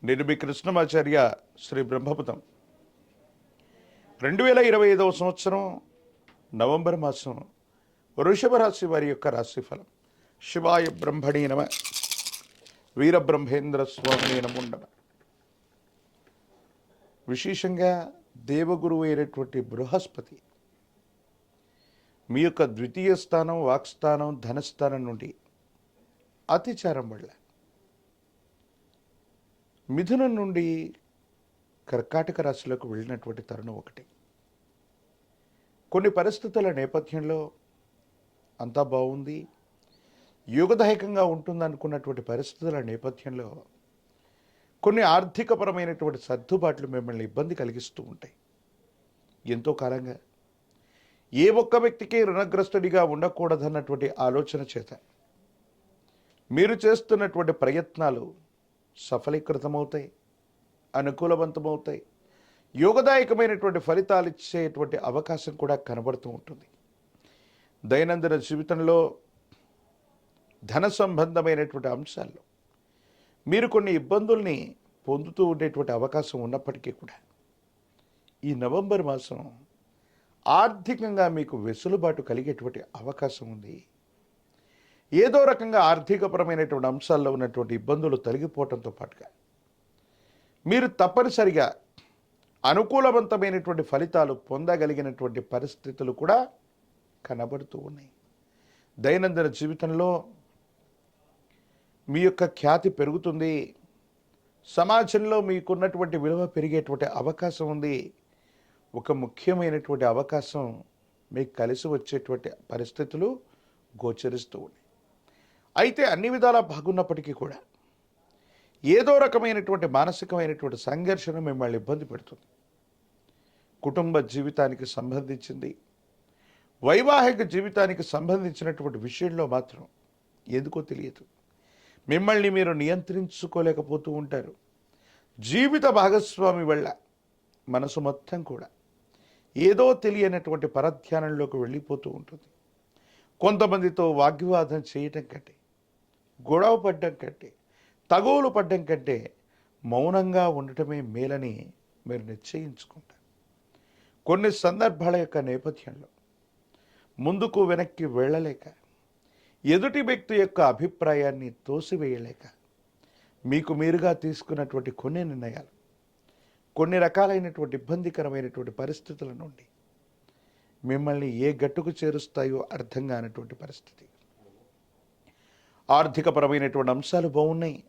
నేను మీ కృష్ణమాచార్య శ్రీ బ్రహ్మపుతం 2025 సంవత్సరం నవంబర్ మాసం వృషభ రాశి వారి యొక్క రాశిఫలం. శివాయ బ్రహ్మణే నమ, వీరబ్రహ్మేంద్ర స్వామి నమో నమః. విశేషంగా దేవగురువు అయినటువంటి బృహస్పతి మీ యొక్క ద్వితీయ స్థానం, వాక్స్థానం, ధనస్థానం నుండి అతిచారం వల్ల మిథునం నుండి కర్కాటక రాశిలోకి వెళ్ళినటువంటి తరుణం ఒకటి. కొన్ని పరిస్థితుల నేపథ్యంలో అంతా బాగుంది, యోగదాయకంగా ఉంటుందనుకున్నటువంటి పరిస్థితుల నేపథ్యంలో కొన్ని ఆర్థికపరమైనటువంటి సర్దుబాట్లు మిమ్మల్ని ఇబ్బంది కలిగిస్తూ ఉంటాయి. ఎంతో కాలంగా ఏ ఒక్క వ్యక్తికి రుణగ్రస్తుడిగా ఉండకూడదన్నటువంటి ఆలోచన చేత మీరు చేస్తున్నటువంటి ప్రయత్నాలు సఫలీకృతమవుతాయి, అనుకూలవంతమవుతాయి, యోగదాయకమైనటువంటి ఫలితాలు ఇచ్చేటువంటి అవకాశం కూడా కనబడుతూ ఉంటుంది. దైనందిన జీవితంలో ధన సంబంధమైనటువంటి అంశాల్లో మీరు కొన్ని ఇబ్బందుల్ని పొందుతూ ఉండేటువంటి అవకాశం ఉన్నప్పటికీ కూడా ఈ నవంబర్ మాసం ఆర్థికంగా మీకు వెసులుబాటు కలిగేటువంటి అవకాశం ఉంది. ఏదో రకంగా ఆర్థికపరమైనటువంటి అంశాల్లో ఉన్నటువంటి ఇబ్బందులు తొలగిపోవడంతో పాటుగా మీరు తప్పనిసరిగా అనుకూలవంతమైనటువంటి ఫలితాలు పొందగలిగినటువంటి పరిస్థితులు కూడా కనబడుతూ ఉన్నాయి. దైనందిన జీవితంలో మీ యొక్క ఖ్యాతి పెరుగుతుంది, సమాజంలో మీకున్నటువంటి విలువ పెరిగేటువంటి అవకాశం ఉంది. ఒక ముఖ్యమైనటువంటి అవకాశం మీకు కలిసి వచ్చేటువంటి పరిస్థితులు గోచరిస్తూ ఉన్నాయి. అయితే అన్ని విధాలా బాగున్నప్పటికీ కూడా ఏదో రకమైనటువంటి మానసికమైనటువంటి సంఘర్షణ మిమ్మల్ని ఇబ్బంది పెడుతుంది. కుటుంబ జీవితానికి సంబంధించింది, వైవాహిక జీవితానికి సంబంధించినటువంటి విషయంలో మాత్రం ఎందుకో తెలియదు మిమ్మల్ని మీరు నియంత్రించుకోలేకపోతూ ఉంటారు. జీవిత భాగస్వామి వల్ల మనసు మొత్తం కూడా ఏదో తెలియనటువంటి పరధ్యానంలోకి వెళ్ళిపోతూ ఉంటుంది. కొంతమందితో వాగ్వివాదం చేయటం కంటే, గొడవ పడ్డం కంటే, తగువులు పడ్డం కంటే మౌనంగా ఉండటమే మేలని మీరు నిశ్చయించుకుంటారు. కొన్ని సందర్భాల యొక్క నేపథ్యంలో ముందుకు వెనక్కి వెళ్ళలేక, ఎదుటి వ్యక్తి యొక్క అభిప్రాయాన్ని తోసివేయలేక మీకు మీరుగా తీసుకున్నటువంటి కొన్ని నిర్ణయాలు కొన్ని రకాలైనటువంటి ఇబ్బందికరమైనటువంటి పరిస్థితుల నుండి మిమ్మల్ని ఏ గట్టుకు చేరుస్తాయో అర్థం కానటువంటి పరిస్థితి. ఆర్థికపరమైనటువంటి అంశాలు బాగున్నాయి,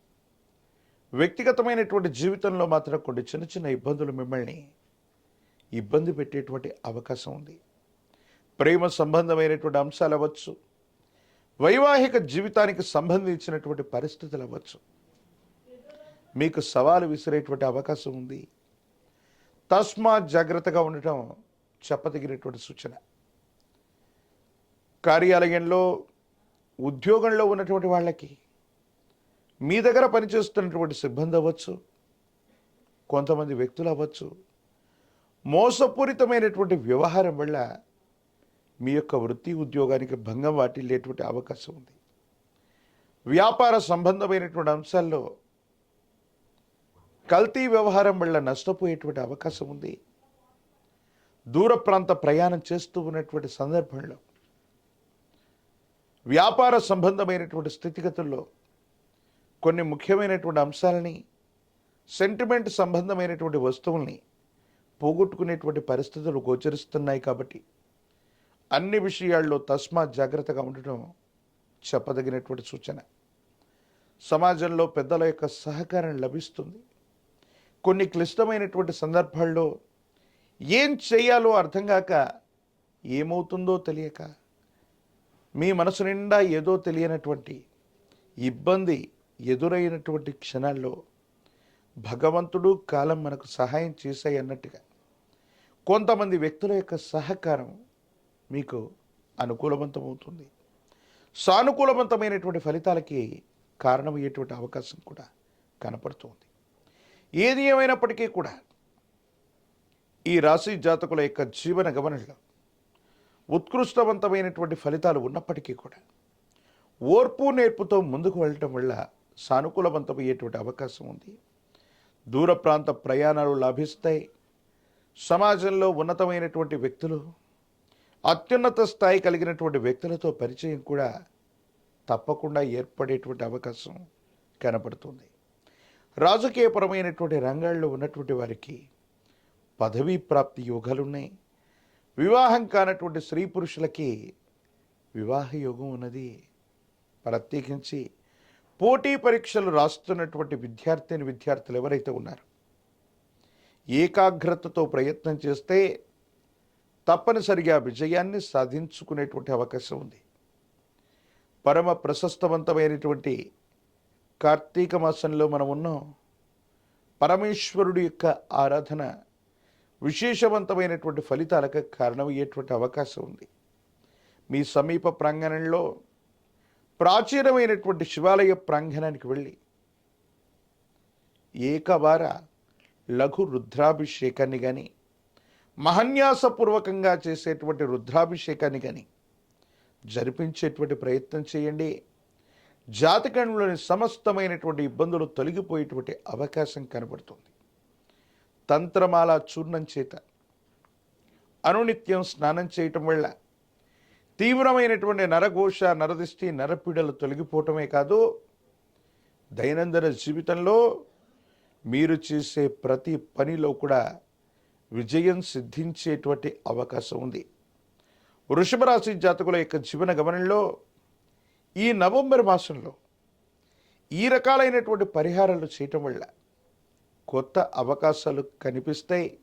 వ్యక్తిగతమైనటువంటి జీవితంలో మాత్రం కొన్ని చిన్న చిన్న ఇబ్బందులు మిమ్మల్ని ఇబ్బంది పెట్టేటువంటి అవకాశం ఉంది. ప్రేమ సంబంధమైనటువంటి అంశాలు అవ్వచ్చు, వైవాహిక జీవితానికి సంబంధించినటువంటి పరిస్థితులు అవ్వచ్చు, మీకు సవాలు విసిరేటువంటి అవకాశం ఉంది. తస్మాత్ జాగ్రత్తగా ఉండటం చెప్పదగినటువంటి సూచన. కార్యాలయంలో, ఉద్యోగంలో ఉన్నటువంటి వాళ్ళకి, మీ దగ్గర పనిచేస్తున్నటువంటి సిబ్బంది అవ్వచ్చు, కొంతమంది వ్యక్తులు అవ్వచ్చు, మోసపూరితమైనటువంటి వ్యవహారం వల్ల మీ యొక్క వృత్తి ఉద్యోగానికి భంగం వాటిల్లేటువంటి అవకాశం ఉంది. వ్యాపార సంబంధమైనటువంటి అంశాల్లో కల్తీ వ్యవహారం వల్ల నష్టపోయేటువంటి అవకాశం ఉంది. దూర ప్రాంత ప్రయాణం చేస్తూ ఉన్నటువంటి సందర్భంలో వ్యాపార సంబంధమైనటువంటి స్థితిగతుల్లో కొన్ని ముఖ్యమైనటువంటి అంశాలని, సెంటిమెంట్ సంబంధమైనటువంటి వస్తువుల్ని పోగొట్టుకునేటువంటి పరిస్థితులు గోచరిస్తున్నాయి. కాబట్టి అన్ని విషయాల్లో తస్మాత్ జాగ్రత్తగా ఉండటం చెప్పదగినటువంటి సూచన. సమాజంలో పెద్దల యొక్క సహకారం లభిస్తుంది. కొన్ని క్లిష్టమైనటువంటి సందర్భాల్లో ఏం చేయాలో అర్థం కాక, ఏమవుతుందో తెలియక, మీ మనసు నిండా ఏదో తెలియనటువంటి ఇబ్బంది ఎదురైనటువంటి క్షణాల్లో భగవంతుడు, కాలం మనకు సహాయం చేశాయి అన్నట్టుగా కొంతమంది వ్యక్తుల యొక్క సహకారం మీకు అనుకూలవంతమవుతుంది. సానుకూలవంతమైనటువంటి ఫలితాలకి కారణమయ్యేటువంటి అవకాశం కూడా కనపడుతుంది. ఏది ఏమైనప్పటికీ కూడా ఈ రాశి జాతకుల యొక్క జీవన గమనంలో ఉత్కృష్టవంతమైనటువంటి ఫలితాలు ఉన్నప్పటికీ కూడా ఓర్పు నేర్పుతో ముందుకు వెళ్ళటం వల్ల సానుకూలవంతమయ్యేటువంటి అవకాశం ఉంది. దూర ప్రాంత ప్రయాణాలు లాభిస్తాయి. సమాజంలో ఉన్నతమైనటువంటి వ్యక్తులు, అత్యున్నత స్థాయి కలిగినటువంటి వ్యక్తులతో పరిచయం కూడా తప్పకుండా ఏర్పడేటువంటి అవకాశం కనపడుతుంది. రాజకీయపరమైనటువంటి రంగాల్లో ఉన్నటువంటి వారికి పదవీ ప్రాప్తి యోగాలున్నాయి. వివాహం కానటువంటి స్త్రీ పురుషులకి వివాహ యోగం ఉన్నది. ప్రత్యేకించి పోటీ పరీక్షలు రాస్తున్నటువంటి విద్యార్థులు ఎవరైతే ఉన్నారో ఏకాగ్రతతో ప్రయత్నం చేస్తే తప్పనిసరిగా విజయాన్ని సాధించుకునేటువంటి అవకాశం ఉంది. పరమ ప్రశస్తవంతమైనటువంటి కార్తీక మాసంలో మనం ఉన్నాం. పరమేశ్వరుడి యొక్క ఆరాధన విశేషవంతమైనటువంటి ఫలితాలకు కారణమయ్యేటువంటి అవకాశం ఉంది. మీ సమీప ప్రాంగణంలో ప్రాచీనమైనటువంటి శివాలయ ప్రాంగణానికి వెళ్ళి ఏకవార లఘు రుద్రాభిషేకాన్ని కానీ, మహన్యాసపూర్వకంగా చేసేటువంటి రుద్రాభిషేకాన్ని కానీ జరిపించేటువంటి ప్రయత్నం చేయండి. జాతకంలోని సమస్తమైనటువంటి ఇబ్బందులు తొలగిపోయేటువంటి అవకాశం కనబడుతుంది. తంత్రమాల చూర్ణం చేత అనునిత్యం స్నానం చేయటం వల్ల తీవ్రమైనటువంటి నరఘోష, నరదిష్టి, నరపీడలు తొలగిపోవటమే కాదు, దైనందిన జీవితంలో మీరు చేసే ప్రతి పనిలో కూడా విజయం సిద్ధించేటువంటి అవకాశం ఉంది. వృషభ రాశి జాతకుల యొక్క జీవన గమనంలో ఈ నవంబర్ మాసంలో ఈ రకాలైనటువంటి పరిహారాలు చేయటం వల్ల కొత్త అవకాశాలు కనిపిస్తాయి.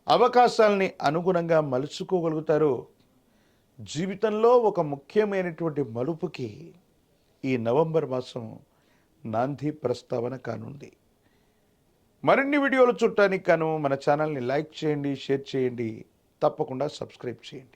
అవకాశాలని అనుగుణంగా మలుచుకోగలుగుతారు. జీవితంలో ఒక ముఖ్యమైనటువంటి మలుపుకి ఈ నవంబర్ మాసం నాంది ప్రస్తావన కానుంది. మరిన్ని వీడియోలు చూడటానికి గాను మన ఛానల్ని లైక్ చేయండి, షేర్ చేయండి, తప్పకుండా సబ్స్క్రైబ్ చేయండి.